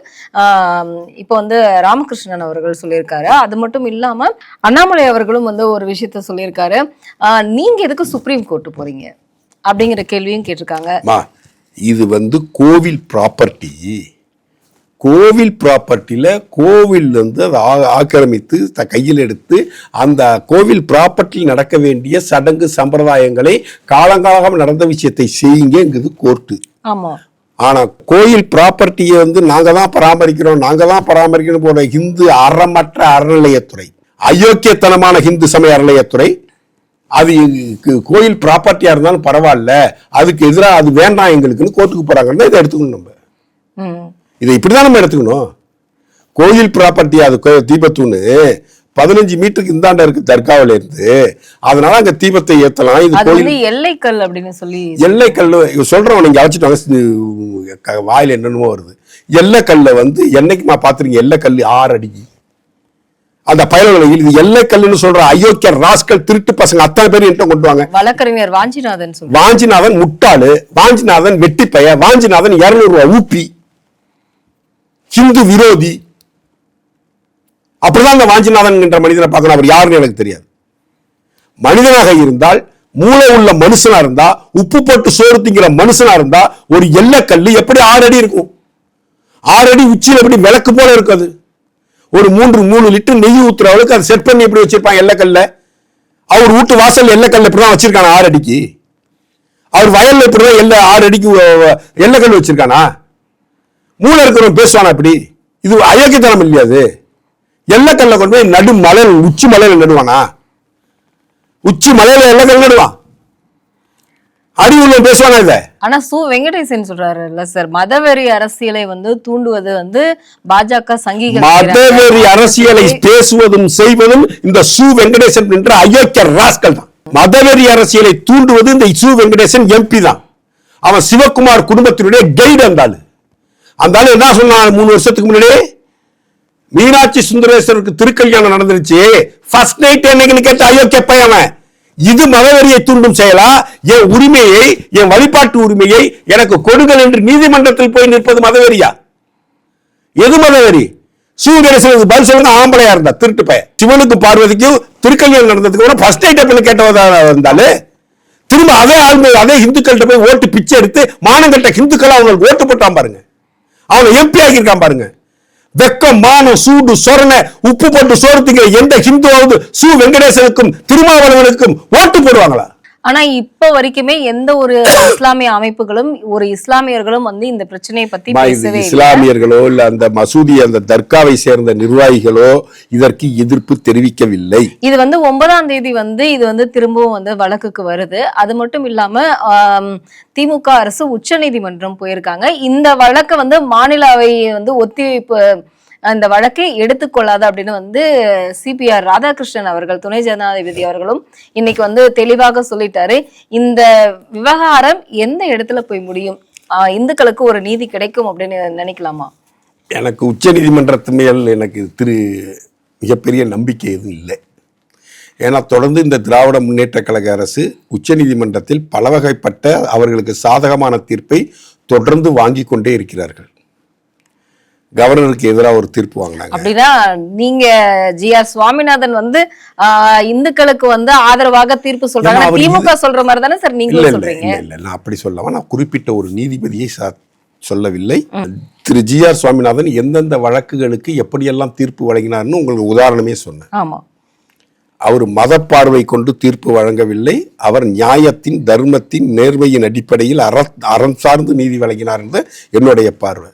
S2: இப்போ வந்து ராமகிருஷ்ணன் அவர்கள் சொல்லியிருக்காரு. அது மட்டும் இல்லாம அண்ணாமலை அவர்களும் வந்து ஒரு விஷயத்த சொல்லியிருக்காரு. நீங்க எதுக்கு சுப்ரீம் கோர்ட்டு போறீங்க அப்படிங்கிற கேள்வியும் கேட்டிருக்காங்க.
S1: இது வந்து கோவில் ப்ராப்பர்ட்டி, கோவில் ப்ராப்பர்ட்டியில கோவில் வந்து அதை ஆக்கிரமித்து கையில் எடுத்து அந்த கோவில் ப்ராப்பர்ட்டியில் நடக்க வேண்டிய சடங்கு சம்பிரதாயங்களை காலங்காலமாக நடந்த விஷயத்தை செய்யுங்கிறது கோர்ட்டு.
S2: ஆமா.
S1: ஆனா கோயில் ப்ராப்பர்ட்டியை வந்து நாங்க தான் பராமரிக்கணும் போற இந்து அறமற்ற அறநிலையத்துறை, அயோக்கியத்தனமான இந்து சமய அறநிலையத்துறை, அது கோயில் ப்ராப்பர்ட்டியா இருந்தாலும் பரவாயில்ல, அதுக்கு எதிராக அது வேண்டாம் எங்களுக்குன்னு கோர்ட்டுக்கு போறாங்கன்னா இதை எடுத்துக்கணும். நம்ம இதை இப்படிதான் நம்ம எடுத்துக்கணும். கோயில் ப்ராப்பர்ட்டி, அது தீபத்தூணு 15 மீட்டருக்கு இந்தாண்ட இருக்கு தர்காவில இருந்து, அதனால அங்க தீபத்தை ஏத்தலாம். இது கோயில்
S2: எல்லைக்கல் அப்படின்னு சொல்லி,
S1: எல்லைக்கல் சொல்றோம், நீங்க அழைச்சிட்டு வாயில என்னென்னமோ வருது. எல்லைக்கல்ல வந்து என்னைக்குமா பாத்துருங்க, எல்லைக்கல் 6 அடிக்கு அந்த பயணங்கள் இது எல்லைக்கல்னு சொல்ற அயோக்கிய ராஸ்கல் திருட்டு பசங்க அத்தனை பேர் என்கிட்ட கொண்டு வாங்க.
S2: வழக்கறிஞர் வாஞ்சிநாதன்,
S1: வாஞ்சிநாதன் முட்டாளு, வாஞ்சிநாதன் வெட்டிப்பைய, வாஞ்சிநாதன் 200 ரூபாய் ஊப்பி, ஹிந்து விரோதி. அப்படிதான் அந்த வாஞ்சிநாதன் என்ற மனிதனை பார்க்கணும். அவர் யாருன்னு எனக்கு தெரியாது. மனிதனாக இருந்தால், மூளை உள்ள மனுஷனா இருந்தா, உப்பு போட்டு சோறு திங்கிற மனுஷனா இருந்தா, ஒரு எல்லைக்கல்லு எப்படி 6 அடி இருக்கும்? 6 அடி உச்சியில் எப்படி விளக்கு போல இருக்காது? ஒரு 3 லிட்டர் நெய் ஊத்துறவளுக்கு அதை செட் பண்ணி எப்படி வச்சிருப்பான் எல்லைக்கல்ல? அவர் வீட்டு வாசல் எல்லைக்கல்ல இப்படிதான் வச்சிருக்கானா 6 அடிக்கு? அவர் வயல்ல இப்படிதான் 6 அடிக்கு எல்லைக்கல் வச்சிருக்கானா? மூளை இருக்கிறவன் பேசுவானா இப்படி? இது அயோக்கியத்தனம் இல்லையாது? எல்லைக்கல்ல கொண்டு போய் நடு மலையில் உச்சி மலையில நடுவானா? உச்சி மலையில எல்லைக்கல் நடுவான்? அறிவுள்ள பேசுவானா இத?
S2: ஆனா வெங்கடேசன் சொல்றாரு இல்ல சார், மதவெறி அரசியலை வந்து தூண்டுவது வந்து பாஜக சங்கிகள்.
S1: மதவெறி அரசியலை பேசுவதும் செய்வதும் இந்த வெங்கடேசன் என்ற அயோக்கிய ராஸ்கல் தான். மதவெறி அரசியலை தூண்டுவது இந்த வெங்கடேசன் எம்பி தான். அவன் சிவகுமார் குடும்பத்தினுடைய கைடு. அந்த என்ன சொன்னான் 3 வருஷத்துக்கு முன்னாடி? மீனாட்சி சுந்தரேஸ்வருக்கு திருக்கல்யாணம் நடந்துருச்சு, ஃபர்ஸ்ட் நைட் என்னைக்குன்னு கேட்ட அயோக்கிய பையன். இது மதவெறியை தூண்டும் செயலா? என் உரிமையை, என் வழிபாட்டு உரிமையை எனக்கு கொடுங்கள் என்று நீதிமன்றத்தில் போய் நிற்பது மதவெறியா? எது மதவெறி? கணேசனுக்கு பதில் சொல்லுங்க. ஆம்பளையா இருந்தா திருட்டு பையன். சிவனுக்கு பார்வதிக்கும் திருக்கல்யாணம் நடந்ததுக்கு கூட ஃபர்ஸ்ட் ஐட்டம் பண்ணி கேட்டவதா இருந்தாலே திரும்ப அதே ஆளுமை அதே இந்துக்கள்கிட்ட போய் ஓட்டு பிச்சை எடுத்து மானங்கட்ட இந்துக்கள் அவங்களுக்கு ஓட்டு போட்டான் பாருங்க. அவனை எம்பி ஆகியிருக்கான் பாருங்க. வெக்கம் மானம் சூடு சொரண உப்பு போட்டு சோறுத்திங்க எந்த ஹிந்துவாவது வெங்கடேசனுக்கும் திருமாவளவனுக்கும் ஓட்டு போடுவாங்களா?
S2: ஆனா இப்ப வரைக்குமே எந்த ஒரு இஸ்லாமிய அமைப்புகளும் ஒரு இஸ்லாமியர்களும் வந்து இந்த பிரச்சனையை பத்தி பேசவே இல்லை.
S1: இஸ்லாமியர்களோ இல்ல அந்த மசூதி அந்த தர்காவை சேர்ந்த நிர்வாகிகளோ இதற்கு எதிர்ப்பு தெரிவிக்கவில்லை.
S2: இது வந்து 9ஆம் தேதி வந்து இது வந்து திரும்பவும் வந்து வழக்குக்கு வருது. அது மட்டும் இல்லாம திமுக அரசு உச்சநீதிமன்றம் போயிருக்காங்க. இந்த வழக்கை வந்து மாநில அவை வந்து ஒத்திவைப்பு அந்த வழக்கை எடுத்துக்கொள்ளாது அப்படின்னு வந்து சிபிஆர் ராதாகிருஷ்ணன் அவர்கள் துணை ஜனாதிபதி அவர்களும் இன்னைக்கு வந்து தெளிவாக சொல்லிட்டாரு. இந்த விவகாரம் எந்த இடத்துல போய் முடியும், இந்துக்களுக்கு ஒரு நீதி கிடைக்கும் அப்படின்னு நினைக்கலாமா?
S1: எனக்கு உச்ச நீதிமன்றத்து மேல் எனக்கு மிகப்பெரிய நம்பிக்கை எதுவும் இல்லை. ஏன்னா தொடர்ந்து இந்த திராவிட முன்னேற்ற கழக அரசு உச்ச நீதிமன்றத்தில் பல வகைப்பட்ட அவர்களுக்கு சாதகமான தீர்ப்பை தொடர்ந்து வாங்கி கொண்டே இருக்கிறார்கள். கவர்னருக்கு எதிராக ஒரு தீர்ப்பு வாங்கினாங்க.
S2: அப்படின்னா நீங்க ஜி.ஆர். சுவாமிநாதன் வந்து இந்துக்களுக்கு வந்து ஆதரவாக தீர்ப்பு சொல்றாங்க, திமுக சொல்ற மாதிரி தானே சார் நீங்க சொல்றீங்க?
S1: இல்ல நான் அப்படி சொல்லவா, நான் குறிப்பிட்ட ஒரு நீதிபதியை சொல்லவில்லை. திரு ஜி.ஆர். சுவாமிநாதன் எந்தெந்த வழக்குகளுக்கு எப்படியெல்லாம் தீர்ப்பு வழங்கினார்னு உங்களுக்கு உதாரணமே சொன்னேன்.
S2: ஆமா,
S1: அவர் மத பார்வை கொண்டு தீர்ப்பு வழங்கவில்லை. அவர் நியாயத்தின் தர்மத்தின் நேர்மையின் அடிப்படையில் அறம் சார்ந்து நீதி வழங்கினார் என்று என்னுடைய பார்வை.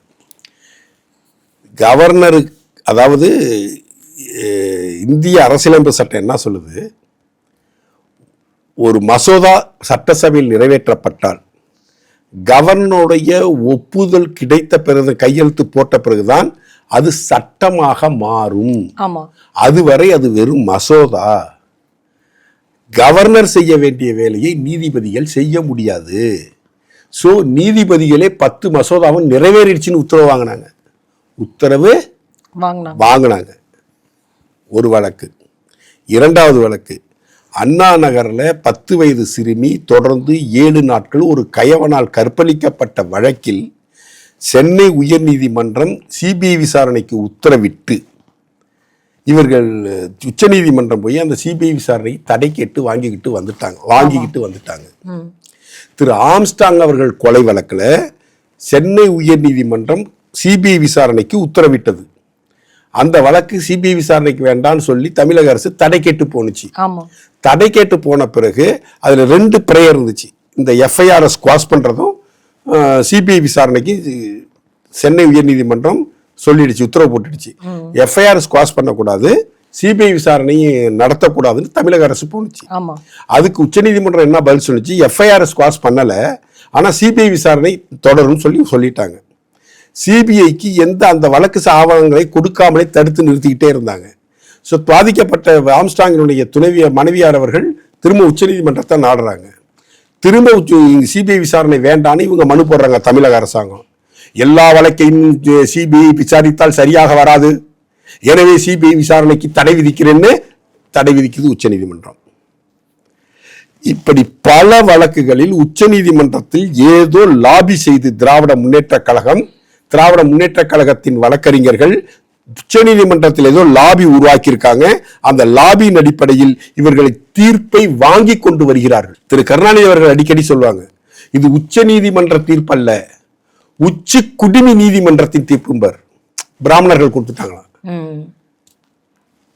S1: கவர்னர் அதாவது இந்திய அரசியலமைப்பு சட்டம் என்ன சொல்லுது, ஒரு மசோதா சட்டசபையில் நிறைவேற்றப்பட்டால் கவர்னருடைய ஒப்புதல் கிடைத்த பிறகு கையெழுத்து போட்ட பிறகுதான் அது சட்டமாக மாறும். அதுவரை அது வெறும் மசோதா. கவர்னர் செய்ய வேண்டிய வேலையை நீதிபதிகள் செய்ய முடியாது. ஸோ நீதிபதிகளே 10 மசோதாவும் நிறைவேறிடுச்சுன்னு உத்தரவு வாங்கினாங்க. உத்தரவு வாங்கினாங்க. ஒரு வழக்கு. இரண்டாவது வழக்கு, அண்ணா நகரில் 10 வயது சிறுமி தொடர்ந்து 7 நாட்கள் ஒரு கயவனால் கற்பழிக்கப்பட்ட வழக்கில் சென்னை உயர்நீதிமன்றம் சிபிஐ விசாரணைக்கு உத்தரவிட்டு இவர்கள் உச்சநீதிமன்றம் போய் அந்த சிபிஐ விசாரணை தடை கேட்டு வாங்கிக்கிட்டு வந்துட்டாங்க. திரு ஆம்ஸ்டாங் அவர்கள் கொலை வழக்கில் சென்னை உயர்நீதிமன்றம் சிபிஐ விசாரணைக்கு உத்தரவிட்டது. அந்த வழக்கு சிபிஐ விசாரணைக்கு வேண்டாம்னு சொல்லி தமிழக அரசு தடை கேட்டு போனுச்சு. தடை கேட்டு போன பிறகு அதுல 2 பிரேயர் இருந்துச்சு. இந்த எஃப்ஐஆர் ஸ்குவாஷ் பண்றதும் சிபிஐ விசாரணைக்கு சென்னை உயர்நீதிமன்றம் சொல்லிடுச்சு, உத்தரவு போட்டுடுச்சு. எஃப்ஐஆர் ஸ்குவாஷ் பண்ணக்கூடாது, சிபிஐ விசாரணையை நடத்தக்கூடாதுன்னு தமிழக அரசு போனுச்சு. அதுக்கு உச்சநீதிமன்றம் என்ன பதில் சொல்லிச்சு, எஃப்ஐஆர் ஸ்குவாஷ் பண்ணல, ஆனா சிபிஐ விசாரணை தொடரும் சொல்லிட்டாங்க. சிபிஐக்கு எந்த அந்த வழக்கு ஆவணங்களை கொடுக்காமலே தடுத்து நிறுத்திக்கிட்டே இருந்தாங்க. ஸோ பாதிக்கப்பட்ட ஆம்ஸ்டாங்கினுடைய மனைவியார் அவர்கள் திரும்ப உச்சநீதிமன்றத்தை நாடுறாங்க. திரும்ப சிபிஐ விசாரணை வேண்டான்னு இவங்க மனு போடுறாங்க தமிழக அரசாங்கம். எல்லா வழக்கையும் சிபிஐ விசாரித்தால் சரியாக வராது, எனவே சிபிஐ விசாரணைக்கு தடை விதிக்குது உச்சநீதிமன்றம். இப்படி பல வழக்குகளில் உச்சநீதிமன்றத்தில் ஏதோ லாபி செய்து திராவிட முன்னேற்ற கழகத்தின் வழக்கறிஞர்கள் உச்சநீதிமன்றத்தில் ஏதோ லாபி உருவாக்கியிருக்காங்க. அந்த லாபியின் அடிப்படையில் இவர்களை தீர்ப்பை வாங்கி கொண்டு வருகிறார்கள். திரு கருணாநிதி அவர்கள் அடிக்கடி சொல்லுவாங்க, இது உச்ச நீதிமன்ற தீர்ப்பு அல்ல, உச்சி குடிமி நீதிமன்றத்தின் தீர்ப்பும்பர். பிராமணர்கள் கொடுத்துட்டாங்களா?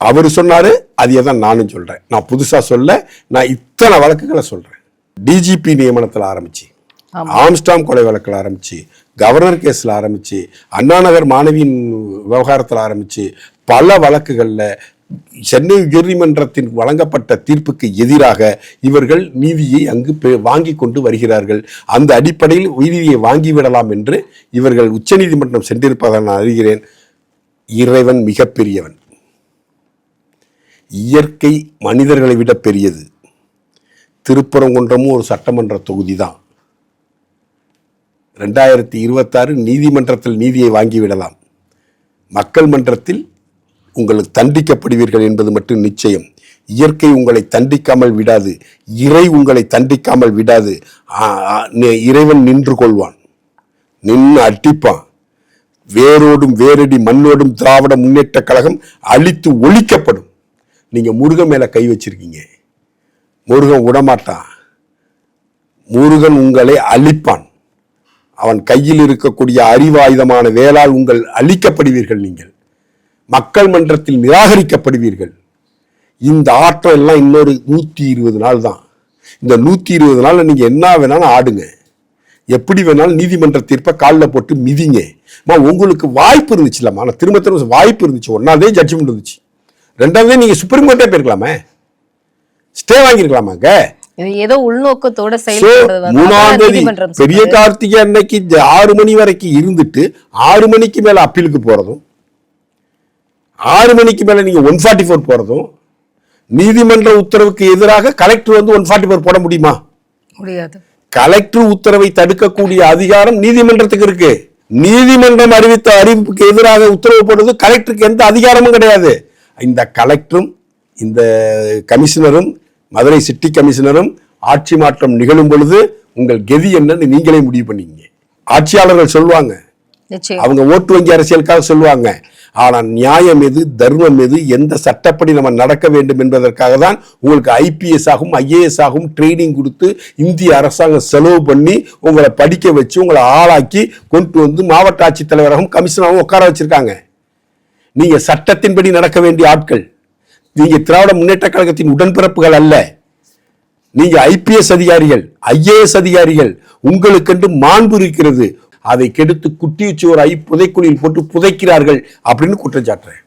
S1: அவரு சொன்னாரு, அதையே தான் நானும் சொல்றேன். நான் புதுசா சொல்ல, நான் இத்தனை வழக்குகளை சொல்றேன். டிஜிபி நியமனத்தில் ஆரம்பிச்சு, ஆம்ஸ்டாங் கொலை வழக்கில் ஆரம்பிச்சு, கவர்னர் கேஸ்ல ஆரம்பிச்சு, அண்ணா நகர் மாணவியின் விவகாரத்தில் ஆரம்பிச்சு, பல வழக்குகளில் சென்னை உயர்நீதிமன்றத்தின் வழங்கப்பட்ட தீர்ப்புக்கு எதிராக இவர்கள் நீதியை அங்கு வாங்கி கொண்டு வருகிறார்கள். அந்த அடிப்படையில் நீதியை வாங்கிவிடலாம் என்று இவர்கள் உச்சநீதிமன்றம் சென்றிருப்பதாக நான் அறிகிறேன். இறைவன் மிகப்பெரியவன், இயற்கை மனிதர்களை விட பெரியது. திருப்பரங்குன்றமும் ஒரு சட்டமன்ற தொகுதி தான். 2026 நீதிமன்றத்தில் நீதியை வாங்கிவிடலாம், மக்கள் மன்றத்தில் உங்களுக்கு தண்டிக்கப்படுவீர்கள் என்பது மட்டும் நிச்சயம். இயற்கை உங்களை தண்டிக்காமல் விடாது, இறை உங்களை தண்டிக்காமல் விடாது. இறைவன் நின்று கொள்வான், நின்று அடிப்பான். வேரோடும் வேரடி மண்ணோடும் திராவிட முன்னேற்ற கழகம் அழித்து ஒழிக்கப்படும். நீங்க முருகன் மேல கை வச்சிருக்கீங்க. முருகன் விடமாட்டான். முருகன் உங்களை அழிப்பான். அவன் கையில் இருக்கக்கூடிய அறிவாயுதமான வேளால் உங்கள் அழிக்கப்படுவீர்கள். நீங்கள் மக்கள் மன்றத்தில் நிராகரிக்கப்படுவீர்கள். இந்த ஆட்டம் எல்லாம் இன்னொரு 120 நாள் தான். இந்த 120 நாள்ல நீங்க என்ன வேணாலும் ஆடுங்க, எப்படி வேணாலும் நீதிமன்ற தீர்ப்பை காலில் போட்டு மிதிங்க. உங்களுக்கு வாய்ப்பு இருந்துச்சுல்லம்மா, நான் திரும்ப வாய்ப்பு இருந்துச்சு. 1ஆம் தேதி ஜட்ஜ்மெண்ட் இருந்துச்சு, 2ஆம் தேதி நீங்க சுப்ரீம் கோர்ட்டே போயிருக்கலாமே, ஸ்டே வாங்கிருக்கலாமாங்க.
S2: ஏதோ உள்நோக்கத்தோட
S1: 3ஆம் தேதி பெரிய கார்த்திகை அன்னைக்கு 6 மணி வரைக்கும் இருந்துட்டு 6 மணிக்கு மேல அப்பீலுக்கு போறதும், 6 மணிக்கு மேல நீங்க 144 போறதும், நீதிமன்ற உத்தரவுக்கு எதிராக கலெக்டர் வந்து 144 போட முடியுமா?
S2: முடியாது.
S1: கலெக்டர் உத்தரவை தடுக்கக்கூடிய அதிகாரம் நீதிமன்றத்துக்கு இருக்கு. நீதிமன்றம் அறிவித்த அறிவிப்புக்கு எதிராக உத்தரவு போடுறது கலெக்டருக்கு எந்த அதிகாரமும் கிடையாது. இந்த கலெக்டரும் இந்த கமிஷனரும் மதுரை சிட்டி கமிஷனரும் ஆட்சி மாற்றம் நிகழும் பொழுது உங்கள் கெதி என்னன்னு நீங்களே முடிவு பண்ணீங்க. ஆட்சியாளர்கள் சொல்லுவாங்க, அவங்க ஓட்டு வங்கி அரசியலுக்காக சொல்லுவாங்க. ஆனா நியாயம் எது, தர்மம் எது, எந்த சட்டப்படி நம்ம நடக்க வேண்டும் என்பதற்காக தான் உங்களுக்கு IPS ஆகும் IAS ஆகும் ட்ரைனிங் கொடுத்து இந்திய அரசாங்கம் செலவு பண்ணி உங்களை படிக்க வச்சு உங்களை ஆளாக்கி கொண்டு வந்து மாவட்ட ஆட்சித்தலைவராகவும் கமிஷனராகவும் உட்கார வச்சிருக்காங்க. நீங்க சட்டத்தின்படி நடக்க வேண்டிய ஆட்கள். நீங்க திராவிட முன்னேற்ற கழகத்தின் உடன்பிறப்புகள் அல்ல. நீங்க IPS அதிகாரிகள், IAS அதிகாரிகள். உங்களுக்கென்று மாண்பு இருக்கிறது. அதை கெடுத்து குட்டி வச்சு ஒரு புதைக்குழியில் போட்டு புதைக்கிறார்கள் அப்படின்னு குற்றம் சாட்டுறேன்.